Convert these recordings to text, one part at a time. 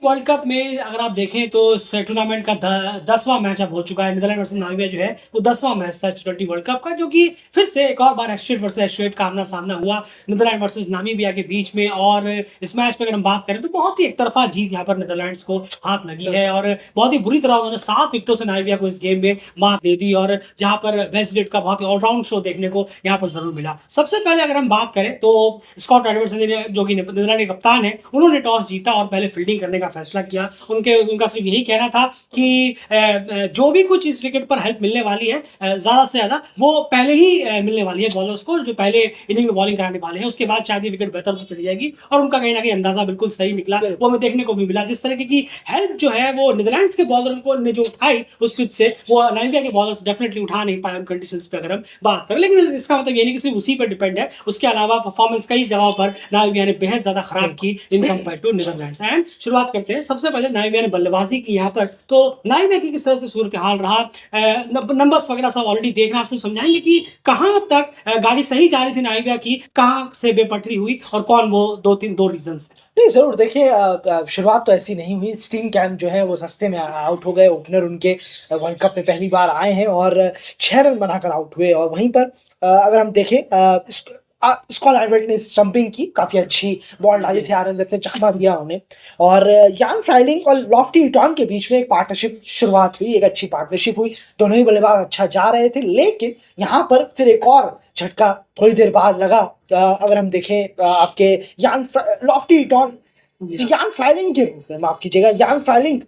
World cup में अगर आप देखें तो इस टूर्नामेंट का 10वां मैच अब हो चुका है। नीदरलैंड वर्सेस नामीबिया जो है वो 10वां मैच था T20 वर्ल्ड कप का, जो कि फिर से एक और बार एस्ट्रेट वर्सेस एस्ट्रेट का आमना सामना हुआ नीदरलैंड वर्सेस नामीबिया के बीच में। और इस मैच पे अगर हम बात करें तो बहुत ही एक तरफा जीत यहाँ पर नीदरलैंड्स को हाथ लगी है और बहुत ही बुरी तरह उन्होंने 7 विकेटों से नामीबिया को इस गेम में मात दे दी। और जहां पर वेस्टगेट का बहुत ही ऑलराउंड शो देखने को यहाँ पर जरूर मिला। सबसे पहले अगर हम बात करें तो स्कॉट एडवर्डसन जो कि नीदरलैंड के कप्तान है, उन्होंने टॉस जीता और पहले फील्डिंग करने का फैसला किया। उनका सिर्फ यही कहना था कि जो भी कुछ इस विकेट पर हेल्प मिलने वाली है ज्यादा से ज्यादा वो पहले ही मिलने वाली है बॉलर्स को, जो पहले इनिंग में बॉलिंग कराने वाले हैं। उसके बाद शायद ये विकेट बेहतर तो चली जाएगी और उनका कहीं ना कहीं अंदाजा बिल्कुल सही निकला। वो हमें देखने को भी मिला जिस तरीके की हेल्प जो है वो नीदरलैंड्स के बॉलर को ने जो उठाई उस पिच से, वो नामीबिया के बॉलर्स डेफिनेटली उठा नहीं पाए उन कंडीशंस पे अगर हम बात करें। लेकिन इसका मतलब ये नहीं कि सिर्फ उसी पर डिपेंड है, उसके अलावा परफॉर्मेंस कई जगहों पर नामीबिया ने बेहद ज्यादा खराब की in compare to Netherlands. And शुरुआत करते हैं सबसे पहले नामीबिया ने बल्लेबाजी की यहाँ पर। तो नामीबिया की किस तरह से सूरत हाल रहा, नंबर्स वगैरह सब ऑलरेडी देखना, आपसे समझाएंगे कि कहां तक गाड़ी सही जा रही थी नामीबिया की, कहां से बेपटरी हुई और कौन वो दो रीजन नहीं, ज़रूर देखिए। शुरुआत तो ऐसी नहीं हुई। स्टीम कैम्प जो है वो सस्ते में आउट हो गए। ओपनर उनके वर्ल्ड कप में पहली बार आए हैं और 6 रन बनाकर आउट हुए। और वहीं पर अगर हम देखें स्कॉट एडवर्ड ने स्टंपिंग की, काफ़ी अच्छी बॉल डाली थी, आरएन दत्त ने चकमा दिया उन्हें। और यान फ्राइलिंग और लॉफ्टी इटॉन के बीच में एक पार्टनरशिप शुरुआत हुई, एक अच्छी पार्टनरशिप हुई। दोनों ही बल्लेबाज अच्छा जा रहे थे, लेकिन यहाँ पर फिर एक और झटका थोड़ी देर बाद लगा। अगर हम देखें आपके लॉफ्टी इटॉन यान फ्राइलिंग के रूप में, माफ कीजिएगा, यान फ्राइलिंग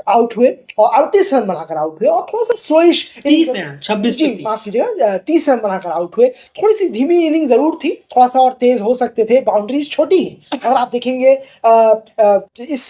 आउट हुए और 38 रन बनाकर आउट हुए। और थोड़ा सा स्लोइश 26 जी, माफ कीजिएगा, 30 रन बनाकर आउट हुए। थोड़ी सी धीमी इनिंग जरूर थी, थोड़ा सा और तेज हो सकते थे। बाउंड्रीज छोटी है। अगर आप देखेंगे इस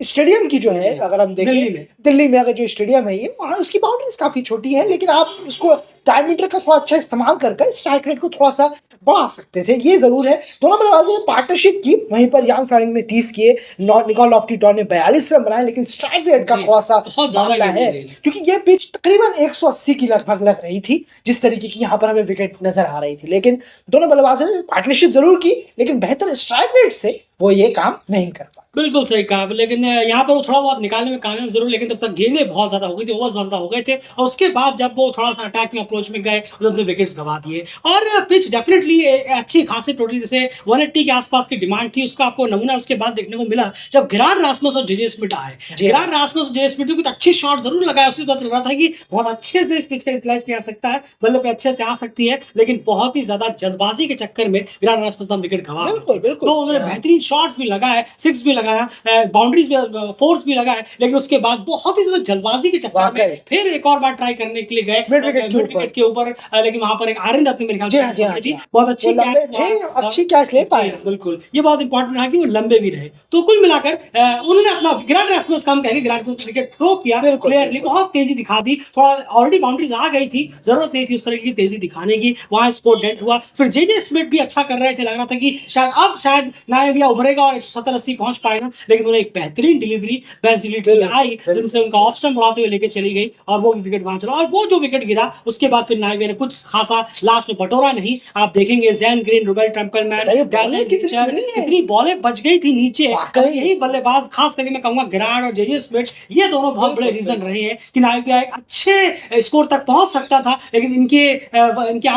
स्टेडियम की जो है, अगर हम देखें दिल्ली में अगर जो स्टेडियम है ये, वहाँ उसकी बाउंड्रीज काफी छोटी है, लेकिन आप उसको डायमीटर का थोड़ा अच्छा इस्तेमाल करके स्ट्राइक रेट को थोड़ा सा बढ़ा सकते थे, ये जरूर है। दोनों बल्लेबाजों ने पार्टनरशिप की। वहीं पर यान फ्राइलिंग ने 30 किए, निकोल लॉफ्टी टॉन ने 42 रन बनाए, लेकिन स्ट्राइक रेट का थोड़ा सा मामला है, क्योंकि ये पिच तकरीबन 180 की लगभग लग रही थी, जिस तरीके की यहाँ पर हमें विकेट नजर आ रही थी। लेकिन दोनों बल्लेबाजों ने पार्टनरशिप जरूर की, लेकिन बेहतर स्ट्राइक रेट से वो ये काम नहीं कर पाए। बिल्कुल सही कहा, लेकिन यहाँ पर वो थोड़ा बहुत निकालने में कामयाब जरूर, लेकिन तब तक गेंदें बहुत ज्यादा हो गई थी, ओवर्स बहुत ज्यादा हो गए थे। और उसके बाद जब वो थोड़ा सा अटैकिंग अप्रोच में गए, उन्होंने विकेट्स गवा दिए। और पिच डेफिनेटली अच्छी खासी टोटल जैसे 180 के आसपास की डिमांड थी, उसका आपको नमूना उसके बाद देखने को मिला जब गिरार रासमस और जेजे स्मिथ आए। गिरार रासमस और जेजे स्मिथ को अच्छी शॉट जरूर लगाया, उससे पता चल रहा था कि बहुत अच्छे से इस पिच का यूटिलाइज किया सकता है, बल्ले पे अच्छे से आ सकती है। लेकिन बहुत ही ज्यादा जल्दबाजी के चक्कर में गिरार रासमस विकेट गवा, तो उन्होंने बेहतरीन शॉट्स भी लगाए, 6 भी लगाया, बाउंड्रीज भी, 4 भी लगाए, लेकिन उसके बाद बहुत ही ज्यादा जल्दबाजी के चक्कर में फिर एक और बार ट्राई करने के लिए गए मिड विकेट के ऊपर। लेकिन वहां पर एक आर्यन दत्त ने मेरे ख्याल से बहुत अच्छी अच्छी कैच ले पाए। बिल्कुल, ये बहुत इंपॉर्टेंट रहा कि वो लंबे भी रहे। तो कुल मिलाकर उन्होंने अपना गिरार रासमस काम कहेंगे, गिरार को विकेट थ्रो किया, क्लियरली बहुत तेजी दिखा दी। थोड़ा ऑलरेडी बाउंड्रीज आ गई थी, जरूरत नहीं थी उस तरह की तेजी दिखाने की, वहां स्कोर डेंट हुआ। फिर जेजे स्मिथ भी अच्छा कर रहे थे, लग रहा था कि शायद नामीबिया उभरेगा और 170-80 पहुंच पाएगा, लेकिन उन्हें एक बेहतरीन डिलीवरी बेस्ट डिलीवरी आई, जिनसे उनका ऑफ स्टंप उड़ाते हुए लेके चली गई और वो विकेट वहां चला। और वो जो विकेट गिरा उसके बाद फिर नामीबिया ने कुछ खासा लास्ट में बटोरा नहीं। आप देखेंगे जैन ग्रीन, रुबेल टेम्पलमैन, कितनी बॉलें बच गई थी नीचे। यही बल्लेबाज, खास करके मैं कहूंगा गिरार और जेजे स्मिथ, ये दोनों बहुत बड़े रीजन रहे हैं कि नामीबिया एक अच्छे स्कोर तक पहुंच सकता था, लेकिन इनके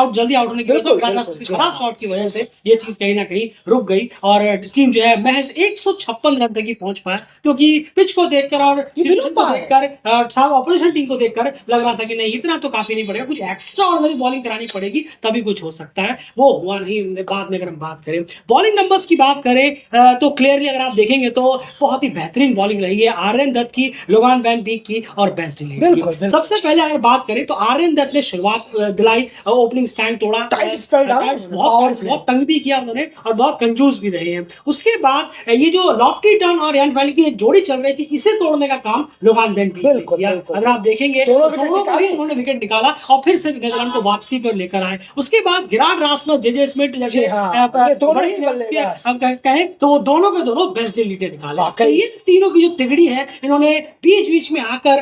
जल्दी आउट होने की वजह से, खराब शॉट की वजह से ये चीज कहीं ना कहीं रुक गई और टीम जो है महज 156 रन तक ही पहुंच पाया। क्योंकि पिच को देखकर और सिचुएशन को देखकर, ऑपोजिशन टीम को देखकर लग रहा था कि नहीं, इतना तो काफी नहीं पड़ेगा, कुछ एक्स्ट्रा ऑर्डिनरी बॉलिंग करानी पड़ेगी तभी कुछ हो सकता है। वो हुआ नहीं। बाद में अगर हम बात करें बॉलिंग नंबर्स की बात करें तो क्लियरली अगर आप देखेंगे तो बहुत ही बेहतरीन बॉलिंग रही है आर्यन दत्त की, लोगान वैन बीक की और बेस्ट डिलीवरी की। सबसे पहले अगर बात करें तो आर्यन दत्त ने शुरुआत दिलाई, ओपनिंग स्टैंड तोड़ा, बहुत तंग भी किया उन्होंने और बहुत कंजूस भी रहे हैं। उसके बाद ये जो लॉफ्टी टर्न और यान फ्राइलिंग की एक जोड़ी चल रही थी, इसे तोड़ने का काम लोगान वैन बीक ने किया। अगर आप देखेंगे उन्होंने विकेट निकाला और फिर से नीदरलैंड को वापसी पर लेकर आए। उसके बाद गिरार रासमस, जेजे स्मिथ जैसे कहें तो वो दोनों के दोनों बेस्ट डिलीवरी निकाले। ये तीनों की जो तिगड़ी है, इन्होंने बीच बीच में आकर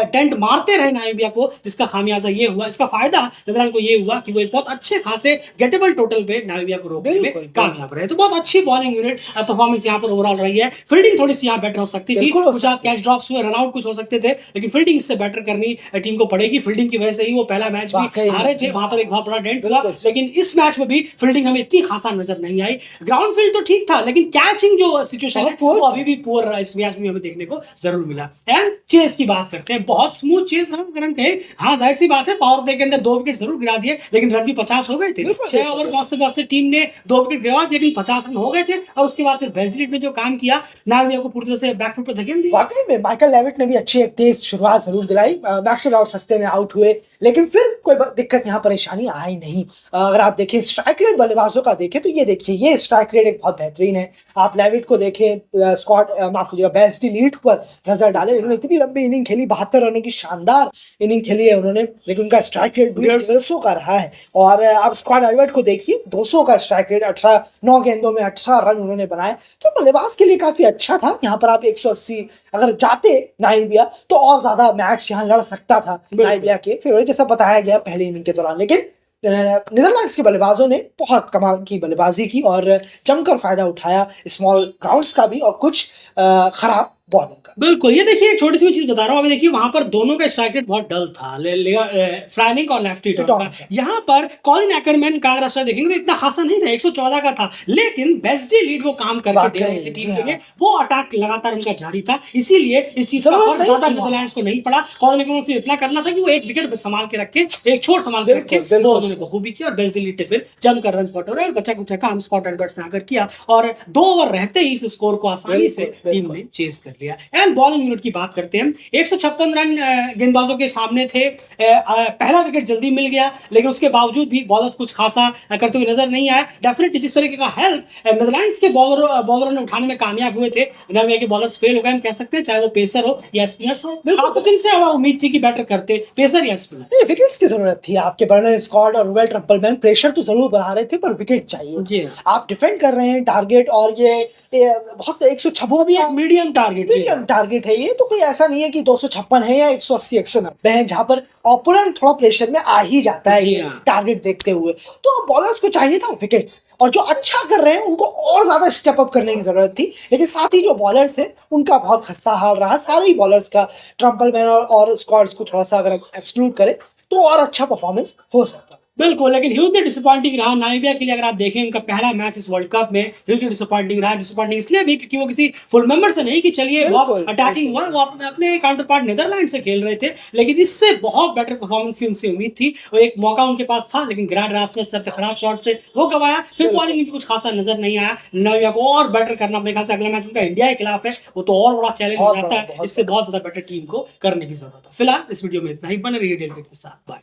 डेंट मारते रहे नामीबिया को, जिसका खामियाजा ये हुआ, इसका फायदा नीदरलैंड को ये हुआ कि वो एक बहुत अच्छे खासे गेटेबल टोटल पे नामीबिया को रोकने में कामयाब रहे। तो बहुत अच्छी बॉलिंग यूनिट परफॉर्मेंस यहाँ पर ओवरऑल रही है। फील्डिंग थोड़ी सी यहाँ बेटर हो सकती थी, बिल्कुल हो कुछ कैच ड्रॉप्स हुए, रनआउट कुछ हो सकते थे, लेकिन फील्डिंग इससे बेटर करनी टीम को पड़ेगी। फील्डिंग की वजह से ही वो पहला मैच भी वाकई में, हारे थे, वहां पर एक बहुत बड़ा डेंट हुआ, लेकिन इस मैच में भी फील्डिंग हमें इतनी खासा नजर नहीं आई। ग्राउंड फील्ड तो ठीक था, लेकिन कैचिंग जो सिचुएशन है वो अभी भी पुअर इस मैच में हमें देखने को जरूर मिला। एंड चेस की बात करते हैं, बहुत स्मूथ चेस रहा अगर हम कहें। हाँ, जाहिर सी बात है, पावर प्ले के अंदर 2 विकेट जरूर गिरा दिए, लेकिन रन भी 50 हो गए थे। 6 ओवर पहुंचते पहुंचते टीम ने 2 विकेट गिरवा दिए, लेकिन 50 रन हो गए थे। और उसके बाद फिर बेस्टलीट ने जो काम किया, नाविया को पूरी तरह से बैकफुट पर धकेल दिया। वाकई में माइकल लेविट ने भी अच्छी एक तेज शुरुआत जरूर दिलाई। मैक्सवेल आउट सस्ते में आउट हुए, लेकिन फिर कोई दिक्कत यहाँ परेशानी आई नहीं। अगर आप देखें स्ट्राइक रेट बल्लेबाजों का देखें तो ये देखिए, ये स्ट्राइक रेट एक बहुत बेहतरीन है। आप लेविट को देखें, स्कॉट माफ कीजिएगा, बेस्टी लीड पर नजर डाले, उन्होंने इतनी लंबी इनिंग खेली, 72 रनों की शानदार इनिंग खेली है उन्होंने, लेकिन उनका स्ट्राइक रेट 150 का रहा है। और आप स्कॉट एल्बर्ट को देखिए, 200 का स्ट्राइक रेट, 9 गेंदों में 18 रन उन्होंने बनाए, तो बल्लेबाज के लिए काफी अच्छा था। यहाँ पर आप 180 अगर जाते नाइबिया तो और ज्यादा मैच यहाँ लड़ सकता था नाइबिया के फेवरेट, जैसा बताया गया पहली इनिंग के दौरान। लेकिन नीदरलैंड्स के बल्लेबाजों ने बहुत कमाल की बल्लेबाजी की और जमकर फायदा उठाया स्मॉल ग्राउंड्स का भी और कुछ खराब बॉलिंग का। बिल्कुल, ये देखिए एक छोटी सी मैं चीज बता रहा हूँ। अभी देखिए वहां पर दोनों का स्ट्राइक रेट बहुत डल था, फ्राइलिंग और लेफ्टी टॉप का। यहाँ पर कॉलिन एक्करमैन का अगर देखेंगे तो इतना खासा नहीं था, 114 का था, लेकिन बेस्टी लीड वो काम करके दे रहे थे टीम के लिए। वो अटैक लगातार उनका जारी था, इसीलिए इस चीज का फर्क ज्यादा नीदरलैंड्स को नहीं पड़ा। कॉलिन एक्करमैन से इतना करना था कि वो एक विकेट संभाल के रखे, एक छोर संभाल के रखे, वो उन्होंने बखूबी किया और बेस्टी लीड ने फिर जमकर रन बटोरे और बचा कुचा काम स्कॉट एल्बर्ट्स ने आकर किया और 2 ओवर रहते ही इस स्कोर को आसानी से टीम ने चेस कर लिया। एंड बॉलिंग यूनिट की बात करते हैं, 156 रन गेंदबाजों के सामने थे। पहला विकेट जल्दी मिल गया, लेकिन उसके बावजूद भी बॉलर्स कुछ खासा करते हुए नजर नहीं आया। डेफिनेटली जिस तरीके का हेल्प नीदरलैंड्स के बॉलरों ने उठाने में कामयाब हुए थे, नामिया के बॉलर्स फेल हो गए हम कह सकते हैं, चाहे वो पेसर हो या स्पिनर्स हो। आपको किनसे ज्यादा उम्मीद थी कि बैटर करते, पेसर या स्पिनर? विकेट्स की जरूरत थी। आपके बर्नर स्कॉट और रूवेल ट्रम्पलमैन प्रेशर तो जरूर बना रहे थे, पर विकेट चाहिए। आप डिफेंड कर रहे हैं टारगेट, और ये बहुत 156 मीडियम टारगेट है ये, तो कोई ऐसा नहीं है कि 256 है या 180 190 है, जहां पर ओपोनेंट थोड़ा प्रेशर में आ ही जाता है टारगेट देखते हुए। तो बॉलर्स को चाहिए था विकेट्स, और जो अच्छा कर रहे हैं उनको और ज्यादा स्टेप अप करने की जरूरत थी। लेकिन साथ ही जो बॉलर्स है उनका बहुत खस्ता हाल रहा, सारे ही बॉलर्स का, ट्रम्पलमैन और स्कॉट्स को थोड़ा सा अगर एक्सक्लूड करें तो और अच्छा परफॉर्मेंस हो सकता। बिल्कुल, लेकिन ह्यूजली डिसअपॉइंटिंग रहा नाइबिया के लिए। अगर आप देखें इनका पहला मैच इस वर्ल्ड कप में ह्यूजली डिसअपॉइंटिंग रहा। डिसअपॉइंटिंग इसलिए भी क्योंकि वो किसी फुल मेंबर से नहीं कि चलिए बहुत अटैकिंग हुआ, वो अपने काउंटर पार्ट नीदरलैंड से खेल रहे थे, लेकिन इससे बहुत बेटर परफॉर्मेंस की उनसे उम्मीद थी। वो एक मौका उनके पास था, लेकिन ग्रैंड रास्मस तरफ से खराब शॉट से वो गवाया। फिर बॉलिंग इनकी कुछ खासा नजर नहीं आया। नाइबिया को और बेटर करना, अपने ख्याल से अगला मैच उनका इंडिया के खिलाफ है, वो तो और बड़ा चैलेंज हो जाता है। इससे बहुत ज्यादा बेटर टीम को करने की जरूरत है। फिलहाल इस वीडियो में इतना ही, बने रहिए डेली के साथ। बाय।